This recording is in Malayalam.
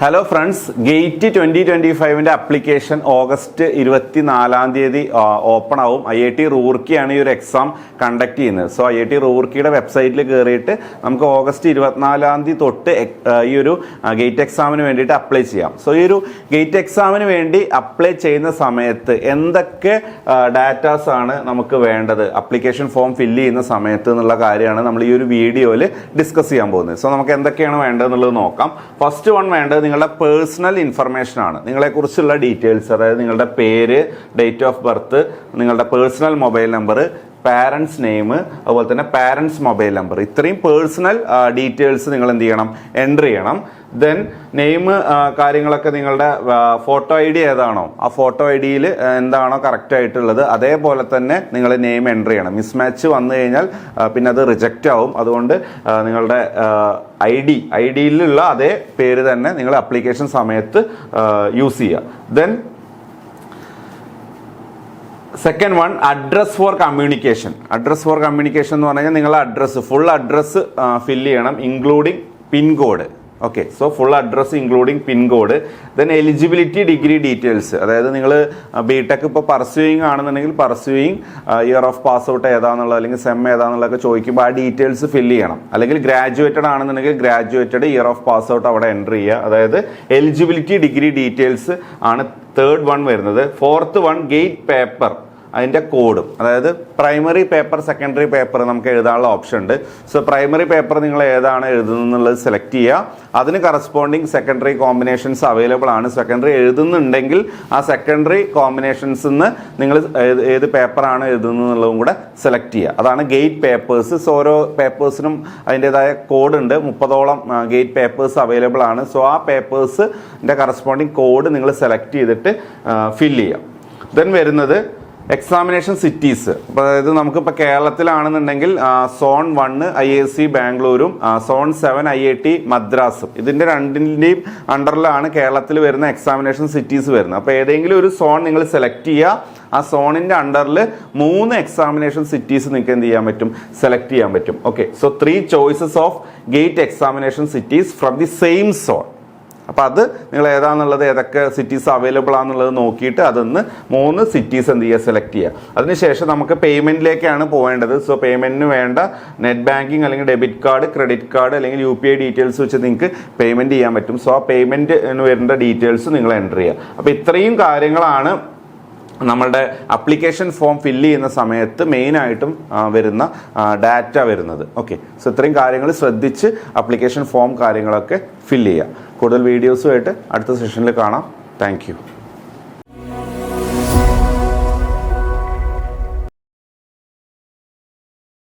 Hello friends, gate 2025 application August 24 open ആവും. IIT റൂർക്കിയാണ് ഈ ഒരു എക്സാം കണ്ടക്ട് ചെയ്യുന്നത്. സോ IIT റൂർക്കിയുടെ വെബ്സൈറ്റിൽ കയറിയിട്ട് നമുക്ക് ഓഗസ്റ്റ് 24 തൊട്ട് ഈ ഒരു ഗേറ്റ് എക്സാമിന് വേണ്ടിയിട്ട് അപ്ലൈ ചെയ്യാം. സോ ഈ ഒരു ഗേറ്റ് എക്സാമിന് വേണ്ടി അപ്ലൈ ചെയ്യുന്ന സമയത്ത് എന്തൊക്കെ ഡാറ്റാസ് ആണ് നമുക്ക് വേണ്ടത്, അപ്ലിക്കേഷൻ ഫോം ഫില്ല് ചെയ്യുന്ന സമയത്ത് എന്നുള്ള കാര്യമാണ് നമ്മൾ ഈ ഒരു വീഡിയോയിൽ ഡിസ്കസ് ചെയ്യാൻ പോകുന്നത്. സോ നമുക്ക് എന്തൊക്കെയാണ് വേണ്ടതെന്നുള്ളത് നോക്കാം. ഫസ്റ്റ് വൺ വേണ്ടത് നിങ്ങളുടെ പേഴ്സണൽ ഇൻഫർമേഷൻ ആണ്. നിങ്ങളെക്കുറിച്ചുള്ള ഡീറ്റെയിൽസ്, അതായത് നിങ്ങളുടെ പേര്, ഡേറ്റ് ഓഫ് ബർത്ത്, നിങ്ങളുടെ personal mobile number, parents name, അതുപോലെ തന്നെ പാരൻസ് മൊബൈൽ നമ്പർ, ഇത്രയും പേഴ്സണൽ ഡീറ്റെയിൽസ് നിങ്ങൾ എന്ത് ചെയ്യണം, എൻ്റർ ചെയ്യണം. ദെൻ നെയിം കാര്യങ്ങളൊക്കെ നിങ്ങളുടെ ഫോട്ടോ ID ഏതാണോ ആ ഫോട്ടോ IDയിൽ എന്താണോ കറക്റ്റ് ആയിട്ടുള്ളത് അതേപോലെ തന്നെ നിങ്ങൾ നെയിം എൻ്റർ ചെയ്യണം. മിസ്മാച്ച് വന്നു കഴിഞ്ഞാൽ പിന്നെ അത് റിജക്റ്റ് ആവും. അതുകൊണ്ട് നിങ്ങളുടെ ഐഡിയിലുള്ള അതേ പേര് തന്നെ നിങ്ങൾ അപ്ലിക്കേഷൻ സമയത്ത് യൂസ് ചെയ്യുക. Then second one, address for communication. Address for communication എന്ന് പറഞ്ഞു കഴിഞ്ഞാൽ നിങ്ങളുടെ അഡ്രസ്സ്, ഫുൾ അഡ്രസ്സ് ഫില്ല് ചെയ്യണം, including pincode. Okay, so full address including pincode. Then eligibility degree details, അതായത് നിങ്ങൾ ബിടെക് ഇപ്പോൾ പർസ്യൂയിങ് ആണെന്നുണ്ടെങ്കിൽ pursuing year of pass out ഏതാണെന്നുള്ളത് അല്ലെങ്കിൽ സെം ഏതാണെന്നുള്ളതൊക്കെ ചോദിക്കുമ്പോൾ ആ ഡീറ്റെയിൽസ് ഫില്ല് ചെയ്യണം. അല്ലെങ്കിൽ ഗ്രാജുവേറ്റഡ് ആണെന്നുണ്ടെങ്കിൽ graduated year of pass out അവിടെ എൻ്റർ ചെയ്യുക. അതായത് എലിജിബിലിറ്റി ഡിഗ്രി ഡീറ്റെയിൽസ് ആണ് തേർഡ് വൺ വരുന്നത്. ഫോർത്ത് വൺ, ഗേറ്റ് പേപ്പർ, അതിൻ്റെ കോഡും, അതായത് പ്രൈമറി പേപ്പർ, സെക്കൻഡറി പേപ്പർ നമുക്ക് എഴുതാനുള്ള ഓപ്ഷൻ ഉണ്ട്. സോ പ്രൈമറി പേപ്പർ നിങ്ങൾ ഏതാണ് എഴുതുന്നത് സെലക്ട് ചെയ്യുക. അതിന് കറസ്പോണ്ടിങ് സെക്കൻഡറി കോമ്പിനേഷൻസ് അവൈലബിൾ ആണ്. സെക്കൻഡറി എഴുതുന്നുണ്ടെങ്കിൽ ആ സെക്കൻഡറി കോമ്പിനേഷൻസിൽ നിന്ന് നിങ്ങൾ ഏത് പേപ്പറാണ് എഴുതുന്നത് എന്നുള്ളതും കൂടെ സെലക്ട് ചെയ്യുക. അതാണ് ഗേറ്റ് പേപ്പേഴ്സ്. സോ ഓരോ പേപ്പേഴ്സിനും അതിൻ്റെതായ കോഡ് ഉണ്ട്. 30ഓളം ഗേറ്റ് പേപ്പേഴ്സ് അവൈലബിൾ ആണ്. സോ ആ പേപ്പേഴ്സിൻ്റെ കറസ്പോണ്ടിങ് കോഡ് നിങ്ങൾ സെലക്ട് ചെയ്തിട്ട് ഫില്ല് ചെയ്യാം. ദെൻ വരുന്നത് എക്സാമിനേഷൻ സിറ്റീസ്. അപ്പോൾ അതായത് നമുക്കിപ്പോൾ കേരളത്തിലാണെന്നുണ്ടെങ്കിൽ സോൺ 1 IISc ബാംഗ്ലൂരും സോൺ 7 IIT മദ്രാസും, ഇതിൻ്റെ രണ്ടിൻ്റെയും അണ്ടറിലാണ് കേരളത്തിൽ വരുന്ന എക്സാമിനേഷൻ സിറ്റീസ് വരുന്നത്. അപ്പോൾ ഏതെങ്കിലും ഒരു സോൺ നിങ്ങൾ സെലക്ട് ചെയ്യുക. ആ സോണിൻ്റെ അണ്ടറിൽ 3 എക്സാമിനേഷൻ സിറ്റീസ് നിങ്ങൾക്ക് എന്ത് ചെയ്യാൻ പറ്റും, സെലക്ട് ചെയ്യാൻ പറ്റും. Okay, so 3 choices of gate examination cities from the same zone. അപ്പോൾ അത് നിങ്ങൾ ഏതാണെന്നുള്ളത്, ഏതൊക്കെ സിറ്റീസ് അവൈലബിൾ ആണെന്നുള്ളത് നോക്കിയിട്ട് അതൊന്ന് 3 സിറ്റീസ് എന്ത് ചെയ്യുക, സെലക്ട് ചെയ്യുക. അതിനുശേഷം നമുക്ക് പേയ്മെൻറ്റിലേക്കാണ് പോകേണ്ടത്. സോ പേയ്മെൻറ്റിന് വേണ്ട നെറ്റ് ബാങ്കിങ് അല്ലെങ്കിൽ ഡെബിറ്റ് കാർഡ്, ക്രെഡിറ്റ് കാർഡ് അല്ലെങ്കിൽ UPI ഡീറ്റെയിൽസ് വെച്ച് നിങ്ങൾക്ക് പേയ്മെൻറ്റ് ചെയ്യാൻ പറ്റും. സോ ആ പേയ്മെൻറ്റിന് വരേണ്ട ഡീറ്റെയിൽസ് നിങ്ങൾ എൻ്റർ ചെയ്യുക. അപ്പോൾ ഇത്രയും കാര്യങ്ങളാണ് നമ്മളുടെ അപ്ലിക്കേഷൻ ഫോം ഫില്ല് ചെയ്യുന്ന സമയത്ത് മെയിനായിട്ടും വരുന്ന ഡാറ്റ വരുന്നത്. ഓക്കെ, സോ ഇത്രയും കാര്യങ്ങൾ ശ്രദ്ധിച്ച് അപ്ലിക്കേഷൻ ഫോം കാര്യങ്ങളൊക്കെ ഫില്ല് ചെയ്യുക. കൂടുതൽ വീഡിയോസുമായിട്ട് അടുത്ത സെഷനിൽ കാണാം. Thank you.